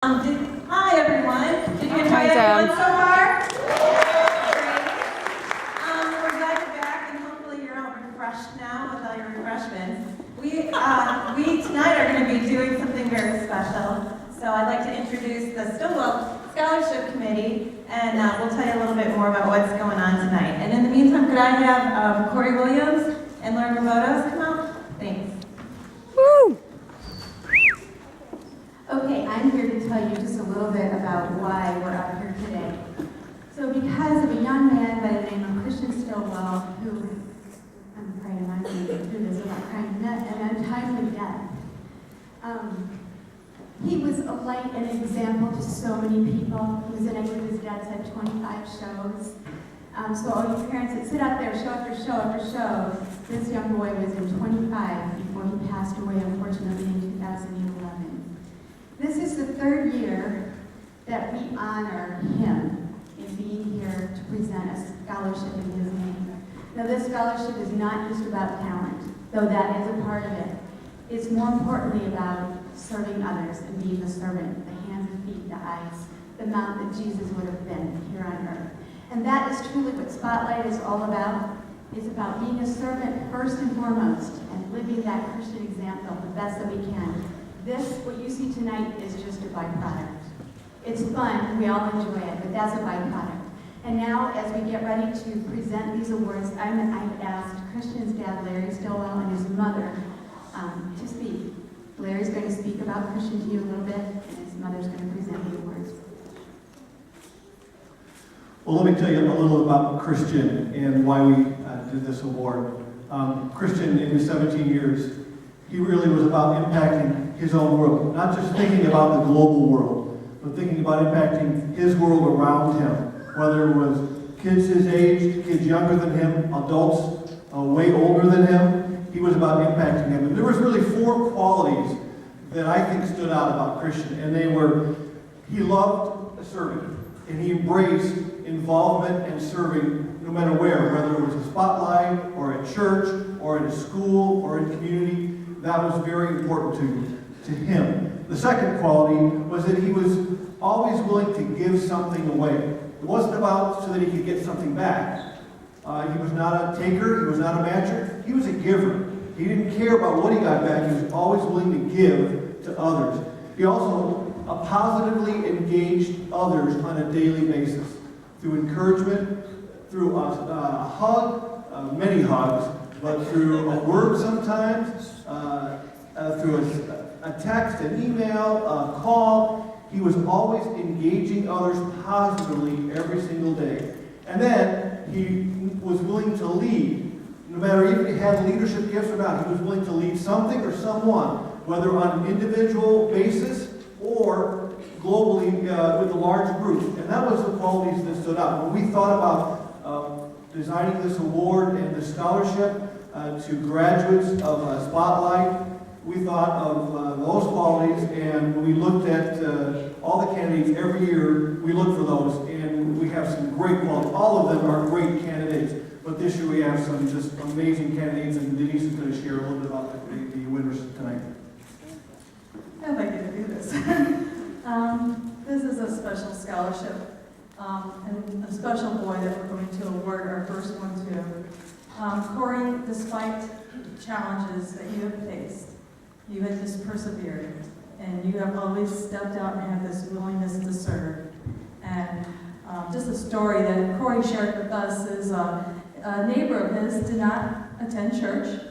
Hi everyone. Did you enjoy everyone so far? Great. We're glad you're back, and hopefully you're all refreshed now with all your refreshments. We tonight are going to be doing something very special. So I'd like to introduce the Stilwell Scholarship Committee, and we'll tell you a little bit more about what's going on tonight. And in the meantime, could I have Corey Williams and Lauren Ramotos come out? Thanks. Woo! Okay, I'm here to tell you just a little bit about why we're up here today. So because of a young man by the name of Christian Stilwell, who, I'm afraid I'm not going to get through this without crying, an untimely death. He was a light and an example to so many people. He was in, I believe his dad said, 25 shows. So all you parents that sit out there show after show after show, this young boy was in 25 before he passed away, unfortunately, in 2011. This is the third year that we honor him in being here to present a scholarship in his name. Now, this scholarship is not just about talent, though that is a part of it. It's more importantly about serving others and being the servant, the hands and feet, the eyes, the mouth that Jesus would have been here on earth. And that is truly what Spotlight is all about. It's about being a servant first and foremost and living that Christian example the best that we can. This, what you see tonight, is just a byproduct. It's fun, we all enjoy it, but that's a byproduct. And now, as we get ready to present these awards, I've asked Christian's dad, Larry Stilwell, and his mother to speak. Larry's going to speak about Christian to you a little bit, and his mother's going to present the awards. Well, let me tell you a little about Christian and why we did this award. Christian, in his 17 years, he really was about impacting his own world, not just thinking about the global world, but thinking about impacting his world around him, whether it was kids his age, kids younger than him, adults way older than him. He was about impacting them. And there was really four qualities that I think stood out about Christian, and they were, he loved serving, and he embraced involvement and serving no matter where, whether it was a spotlight, or at church, or in a school, or in community. That was very important to him. The second quality was that he was always willing to give something away. It wasn't about so that he could get something back. He was not a taker, he was not a matcher, he was a giver. He didn't care about what he got back, he was always willing to give to others. He also positively engaged others on a daily basis through encouragement, through a hug, many hugs, but through a word sometimes, through a text, an email, a call. He was always engaging others positively every single day. And then he was willing to lead. No matter if he had leadership gifts or not, he was willing to lead something or someone, whether on an individual basis or globally with a large group. And that was the qualities that stood out. When we thought about designing this award and the scholarship to graduates of Spotlight, we thought of those qualities, and when we looked at all the candidates every year, we look for those, and we have some great qualities. All of them are great candidates, but this year we have some just amazing candidates, and Denise is going to share a little bit about the winners tonight. I'd like you to do this. This is a special scholarship, and a special boy that we're going to award our first one to. Corey, despite challenges that you have faced, you have just persevered, and you have always stepped out and had this willingness to serve. And just a story that Corey shared with us is a neighbor of his did not attend church,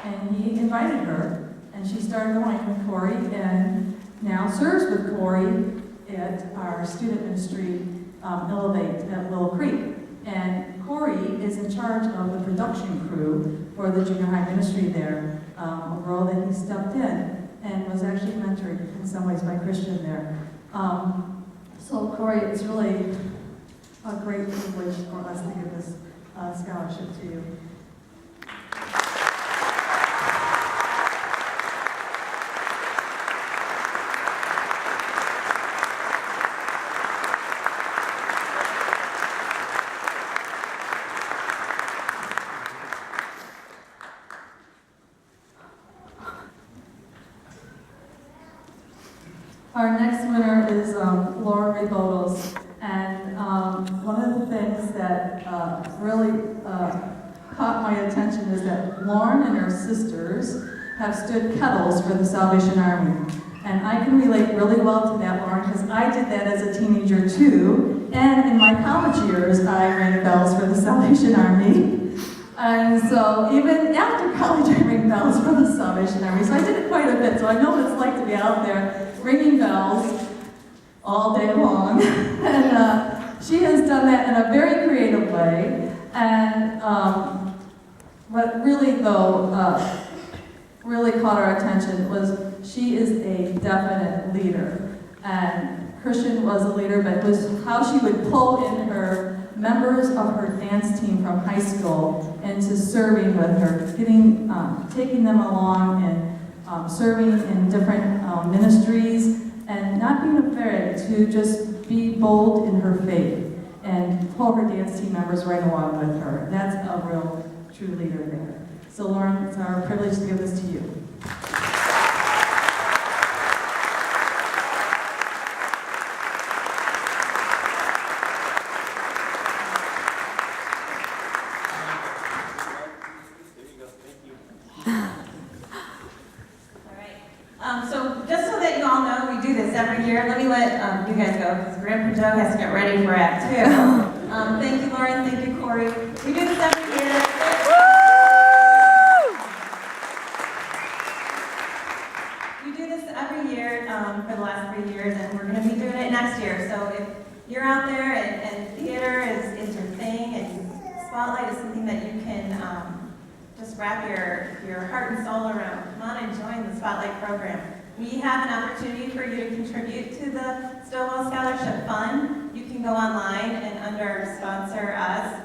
and he invited her, and she started going with Corey, and now serves with Corey at our student ministry, Elevate at Willow Creek. And Corey is in charge of the production crew for the junior high ministry there, a role that he stepped in and was actually mentored in some ways by Christian there. So Corey, it's really a great privilege for us to give this scholarship to you. Our next winner is Laura Rebotos, and one of the things that really caught my attention is that Lauren and her sisters have stood kettles for the Salvation Army. And I can relate really well to that, Lauren, because I did that as a teenager too. And in my college years, I rang bells for the Salvation Army. And so even after college, I rang bells for the Salvation Army. So I did it quite a bit. So I know what it's like to be out there ringing bells all day long. And she has done that in a very creative way. And what really, though, really caught our attention was she is a definite leader. And Christian was a leader, but it was how she would pull in her members of her dance team from high school into serving with her, taking them along and serving in different ministries, and not being afraid to just be bold in her faith and pull her dance team members right along with her. That's a real, true leader there. So Lauren, it's our privilege to give this to you. So just so that you all know, we do this every year. Let me let you guys go, because Grandpa Joe has to get ready for Act 2. Thank you, Lauren. Thank you, Corey. We do this every year. We do this every year for the last 3 years, and we're going to be doing it next year. So if you're out there and theater is your thing, and Spotlight is something that you can just wrap your heart and soul around, come on and join the Spotlight program. We have an opportunity for you to contribute to the Stilwell Scholarship Fund. You can go online and under Sponsor Us,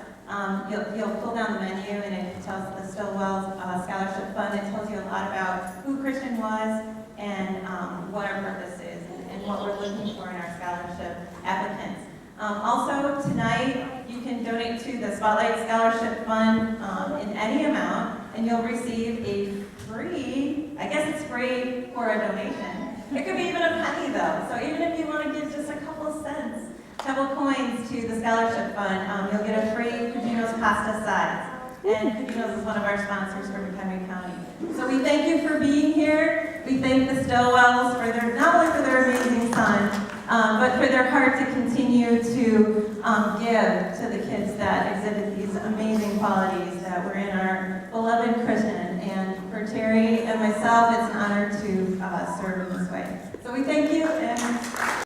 you'll pull down the menu and it tells the Stilwell Scholarship Fund. It tells you a lot about who Christian was and what our purpose is and what we're looking for in our scholarship applicants. Also, tonight, you can donate to the Spotlight Scholarship Fund in any amount, and you'll receive a free, I guess it's free for a donation. It could be even a penny, though. So even if you want to give just a couple of cents, a couple coins to the Scholarship Fund, you'll get a free Cugino's pasta sides. And Cugino's is one of our sponsors for McHenry County. So we thank you for being here. We thank the Stilwells for their, not only for their amazing son, but for their heart to continue to give to the kids that exhibit these amazing qualities that were in our beloved Christian. And for Terry and myself, it's an honor to serve in this way. So we thank you, and